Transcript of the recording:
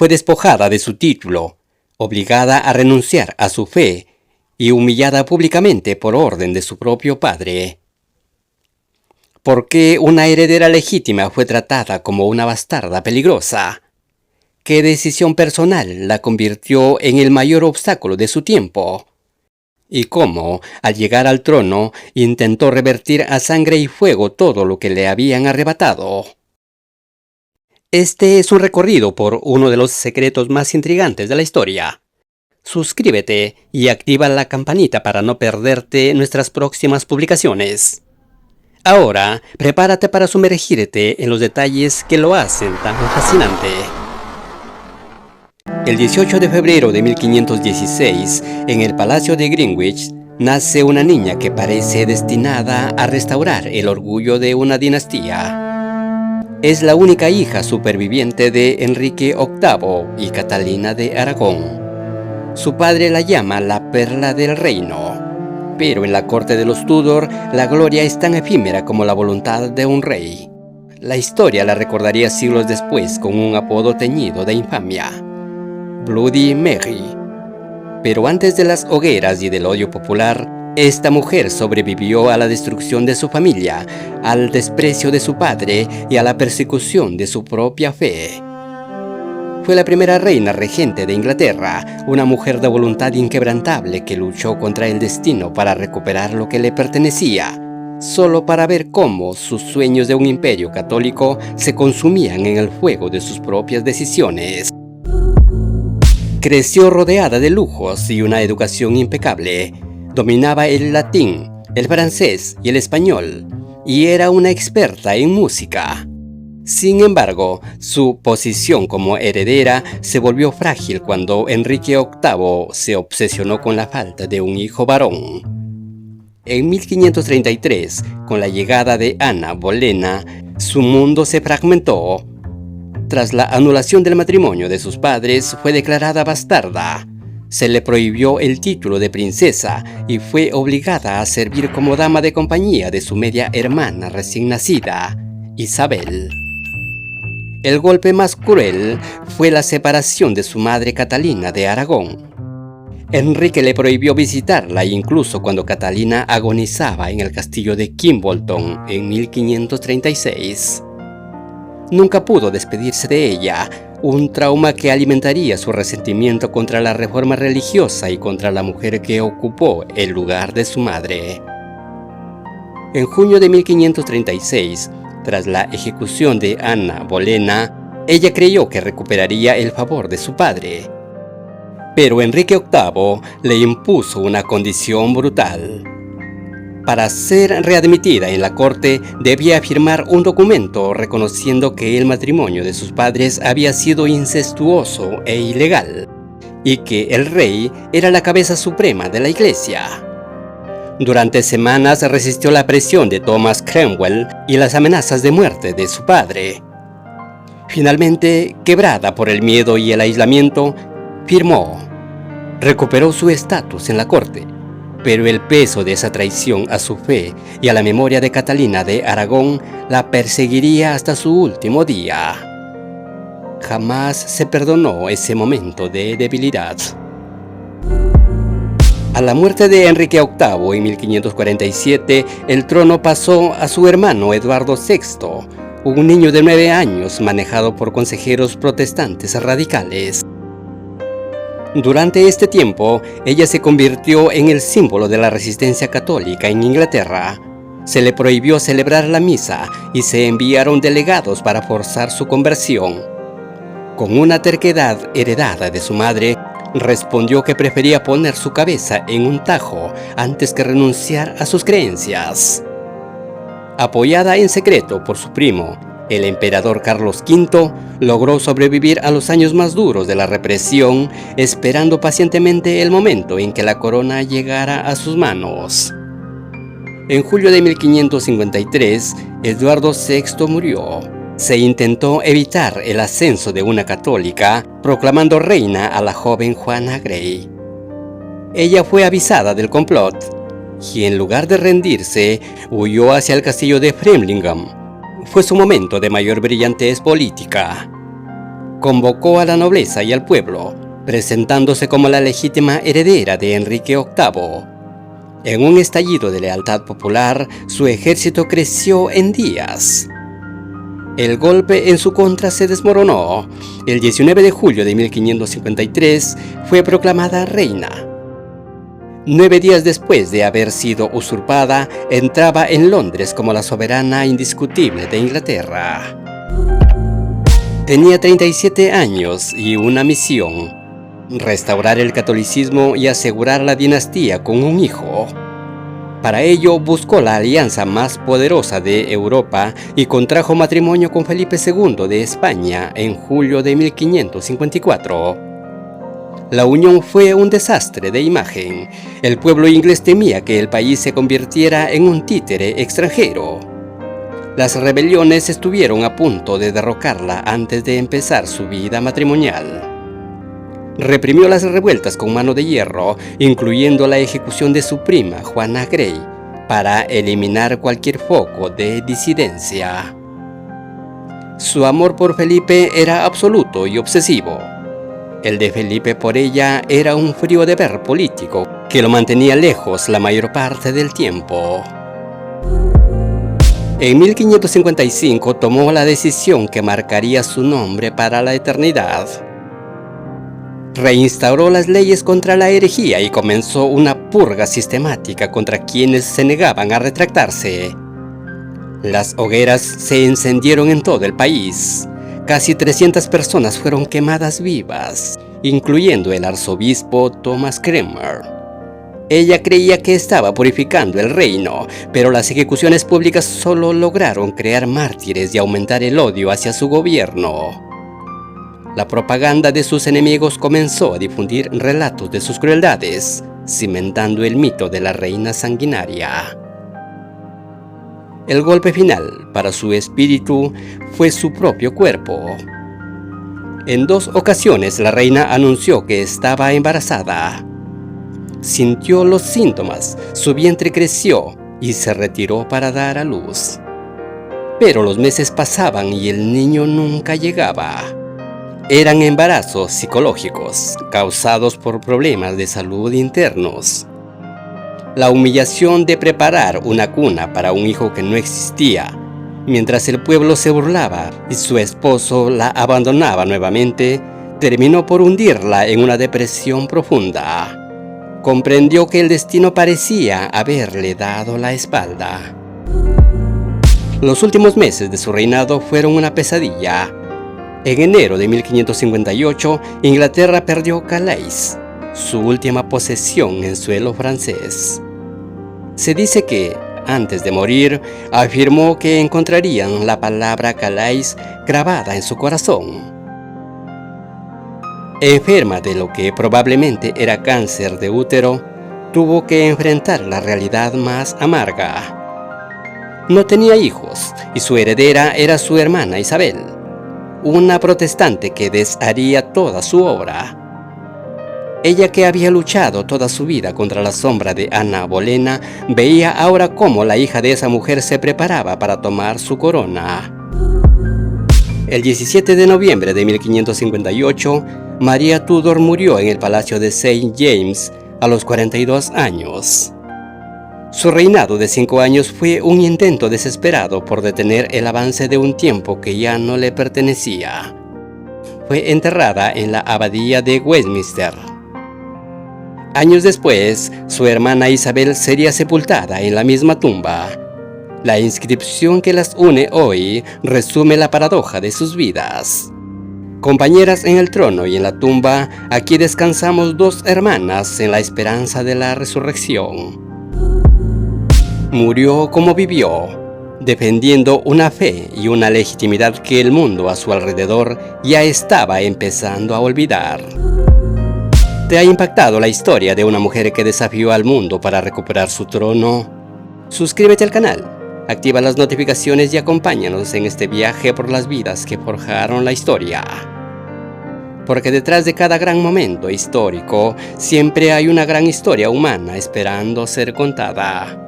fue despojada de su título, obligada a renunciar a su fe y humillada públicamente por orden de su propio padre. ¿Por qué una heredera legítima fue tratada como una bastarda peligrosa? ¿Qué decisión personal la convirtió en el mayor obstáculo de su tiempo? ¿Y cómo, al llegar al trono, intentó revertir a sangre y fuego todo lo que le habían arrebatado? Este es un recorrido por uno de los secretos más intrigantes de la historia. Suscríbete y activa la campanita para no perderte nuestras próximas publicaciones. Ahora, prepárate para sumergirte en los detalles que lo hacen tan fascinante. El 18 de febrero de 1516, en el Palacio de Greenwich, nace una niña que parece destinada a restaurar el orgullo de una dinastía. Es la única hija superviviente de Enrique VIII y Catalina de Aragón. Su padre la llama la perla del reino. Pero en la corte de los Tudor, la gloria es tan efímera como la voluntad de un rey. La historia la recordaría siglos después con un apodo teñido de infamia: Bloody Mary. Pero antes de las hogueras y del odio popular, esta mujer sobrevivió a la destrucción de su familia, al desprecio de su padre y a la persecución de su propia fe. Fue la primera reina regente de Inglaterra, una mujer de voluntad inquebrantable que luchó contra el destino para recuperar lo que le pertenecía, solo para ver cómo sus sueños de un imperio católico se consumían en el fuego de sus propias decisiones. Creció rodeada de lujos y una educación impecable. Dominaba el latín, el francés y el español, y era una experta en música. Sin embargo, su posición como heredera se volvió frágil cuando Enrique VIII se obsesionó con la falta de un hijo varón. En 1533, con la llegada de Ana Bolena, su mundo se fragmentó. Tras la anulación del matrimonio de sus padres, fue declarada bastarda. Se le prohibió el título de princesa y fue obligada a servir como dama de compañía de su media hermana recién nacida, Isabel. El golpe más cruel fue la separación de su madre Catalina de Aragón. Enrique le prohibió visitarla incluso cuando Catalina agonizaba en el castillo de Kimbolton en 1536. Nunca pudo despedirse de ella, un trauma que alimentaría su resentimiento contra la reforma religiosa y contra la mujer que ocupó el lugar de su madre. En junio de 1536, tras la ejecución de Ana Bolena, ella creyó que recuperaría el favor de su padre. Pero Enrique VIII le impuso una condición brutal. Para ser readmitida en la corte, debía firmar un documento reconociendo que el matrimonio de sus padres había sido incestuoso e ilegal, y que el rey era la cabeza suprema de la iglesia. Durante semanas resistió la presión de Thomas Cromwell y las amenazas de muerte de su padre. Finalmente, quebrada por el miedo y el aislamiento, firmó. Recuperó su estatus en la corte, pero el peso de esa traición a su fe y a la memoria de Catalina de Aragón la perseguiría hasta su último día. Jamás se perdonó ese momento de debilidad. A la muerte de Enrique VIII en 1547, el trono pasó a su hermano Eduardo VI, un niño de 9 años manejado por consejeros protestantes radicales. Durante este tiempo, ella se convirtió en el símbolo de la resistencia católica en Inglaterra. Se le prohibió celebrar la misa y se enviaron delegados para forzar su conversión. Con una terquedad heredada de su madre, respondió que prefería poner su cabeza en un tajo antes que renunciar a sus creencias. Apoyada en secreto por su primo, el emperador Carlos V, logró sobrevivir a los años más duros de la represión, esperando pacientemente el momento en que la corona llegara a sus manos. En julio de 1553, Eduardo VI murió. Se intentó evitar el ascenso de una católica, proclamando reina a la joven Juana Grey. Ella fue avisada del complot y en lugar de rendirse, huyó hacia el castillo de Framlingham. Fue su momento de mayor brillantez política. convocó a la nobleza y al pueblo, presentándose como la legítima heredera de Enrique VIII. En un estallido de lealtad popular, su ejército creció en días. El golpe en su contra se desmoronó. El 19 de julio de 1553 fue proclamada reina. 9 días después de haber sido usurpada, entraba en Londres como la soberana indiscutible de Inglaterra. Tenía 37 años y una misión: restaurar el catolicismo y asegurar la dinastía con un hijo. Para ello buscó la alianza más poderosa de Europa y contrajo matrimonio con Felipe II de España en julio de 1554. La unión fue un desastre de imagen. El pueblo inglés temía que el país se convirtiera en un títere extranjero. Las rebeliones estuvieron a punto de derrocarla antes de empezar su vida matrimonial. Reprimió las revueltas con mano de hierro, incluyendo la ejecución de su prima Juana Grey, para eliminar cualquier foco de disidencia. Su amor por Felipe era absoluto y obsesivo. El de Felipe por ella era un frío deber político que lo mantenía lejos la mayor parte del tiempo. En 1555 tomó la decisión que marcaría su nombre para la eternidad. Reinstauró las leyes contra la herejía y comenzó una purga sistemática contra quienes se negaban a retractarse. Las hogueras se encendieron en todo el país. Casi 300 personas fueron quemadas vivas, incluyendo el arzobispo Thomas Cranmer. Ella creía que estaba purificando el reino, pero las ejecuciones públicas solo lograron crear mártires y aumentar el odio hacia su gobierno. La propaganda de sus enemigos comenzó a difundir relatos de sus crueldades, cimentando el mito de la reina sanguinaria. El golpe final para su espíritu fue su propio cuerpo. En 2 ocasiones la reina anunció que estaba embarazada. Sintió los síntomas, su vientre creció y se retiró para dar a luz. Pero los meses pasaban y el niño nunca llegaba. Eran embarazos psicológicos, causados por problemas de salud internos. La humillación de preparar una cuna para un hijo que no existía, mientras el pueblo se burlaba y su esposo la abandonaba nuevamente, terminó por hundirla en una depresión profunda. Comprendió que el destino parecía haberle dado la espalda. Los últimos meses de su reinado fueron una pesadilla. En enero de 1558, Inglaterra perdió Calais, su última posesión en suelo francés. Se dice que, antes de morir, afirmó que encontrarían la palabra Calais grabada en su corazón. Enferma de lo que probablemente era cáncer de útero, tuvo que enfrentar la realidad más amarga. No tenía hijos y su heredera era su hermana Isabel, una protestante que desharía toda su obra. Ella, que había luchado toda su vida contra la sombra de Ana Bolena, veía ahora cómo la hija de esa mujer se preparaba para tomar su corona. El 17 de noviembre de 1558, María Tudor murió en el Palacio de St. James a los 42 años. Su reinado de 5 años fue un intento desesperado por detener el avance de un tiempo que ya no le pertenecía. Fue enterrada en la abadía de Westminster. Años después, su hermana Isabel sería sepultada en la misma tumba. La inscripción que las une hoy resume la paradoja de sus vidas. Compañeras en el trono y en la tumba, aquí descansamos 2 hermanas en la esperanza de la resurrección. Murió como vivió, defendiendo una fe y una legitimidad que el mundo a su alrededor ya estaba empezando a olvidar. ¿Te ha impactado la historia de una mujer que desafió al mundo para recuperar su trono? Suscríbete al canal, activa las notificaciones y acompáñanos en este viaje por las vidas que forjaron la historia. Porque detrás de cada gran momento histórico siempre hay una gran historia humana esperando ser contada.